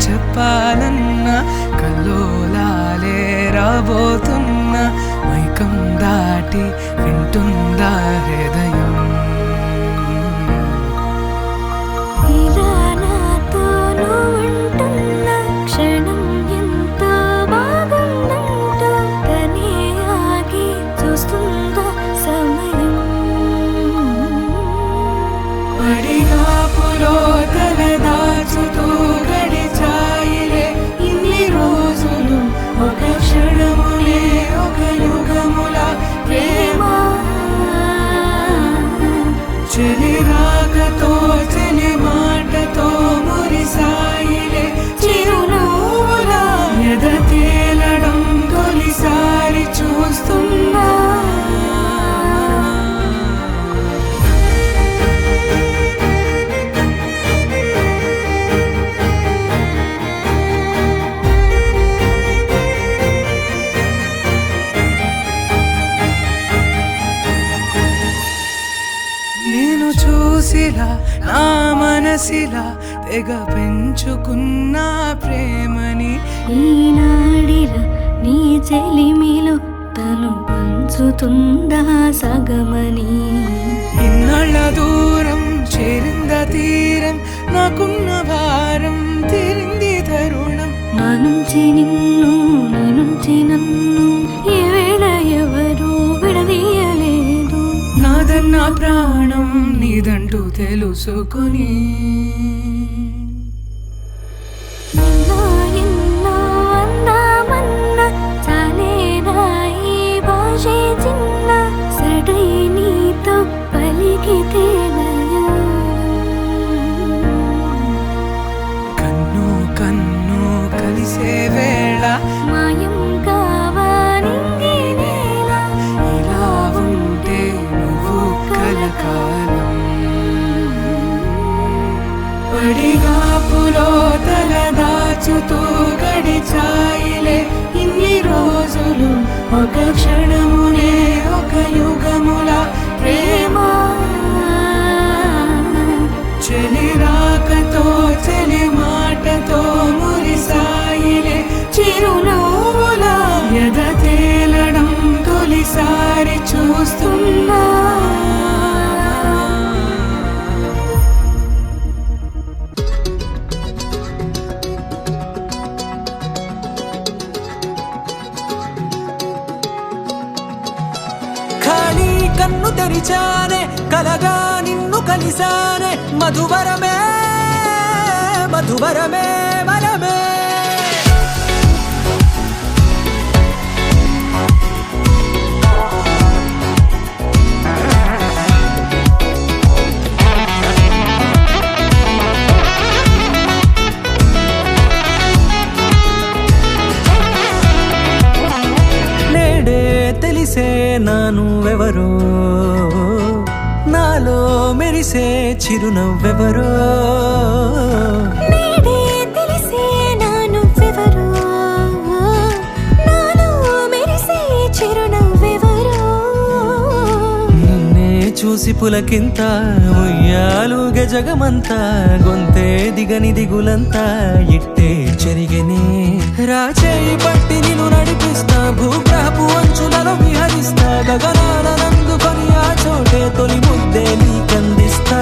చెప్పాలన్నా కల్లోలాలే రాబోతున్నా మైకం దాటి వింటుందా హృదయం ఇలా నాతో నువ్వుంటున్న క్షణం ఎంతో బాగుందంటూ తనే ఆగి చూస్తుందా సమయం పడిగాపులో తల దాచుతూ గడిచాయిలే ఇన్ని రోజులు ఒక క్షణములే ఒక యుగముల ప్రేమ చెలి రాకతో చెలి మాటతో మురిసాయిలే చిరునవ్వుల ఎద తేలడం తొలిసారి చూస్తున్నా నేను చూసిలా నా మనసిలా తెగ పెంచుకున్న ప్రేమని ఈనాడిలా నీ చెలిమిలో తను పంచుతుందా సగమని ఇన్నాళ్ళ దూరం చేరింద తీరం నాకున్న భారం తీరింది తరుణం నా నుంచి నిన్ను నీ నుంచి నన్ను ఏ వేళ ఎవరు విడదీయలేదు నాదన్న ప్రాణం నీదంటూ తెలుసుకుని నిన్నో ఎన్నో అందామన్నా చాలేనా ఈ భాషే చిన్న సడై నీతో పలికితే నయం. కన్ను కన్ను కలిసే వేళ మాయం కావాలింగి నేల ఇలా ఉంటే నువ్వు కలకాలం పడిగాపులో తల దాచుతూ గడిచాయిలే ఇన్ని రోజులు ఒక క్షణమునే ఒక యుగముల ప్రేమ చెలి రాకతో చెలి మాటతో మురిసాయిలే చిరునవ్వుల ఎద తేలడం తొలిసారి చూస్తున్నా ఖాళీ కన్ను తెరిచానే కలగా నిన్ను కలిసానే మధువరమే మధువరమే మనమే నేడే తెలిసే నానువెవరో నాలో మెరిసే చిరునవ్వెవరో నేడే తెలిసే నానువ్వెవరో నాలో మెరిసే చిరునవ్వెవరో నిన్నే చూసి పులకింత ఉయ్యాలుగ జగమంతా గొంతే దిగని దిగులంతా ఇట్టే చెరిగనే రాచేయి పట్టి నిన్ను నడిపిస్తా భూగ్రహపు అంచులలో విహరిస్తా గగనాల నందుకొని ఆ చోటే తొలి ముద్దే నీకందిస్తా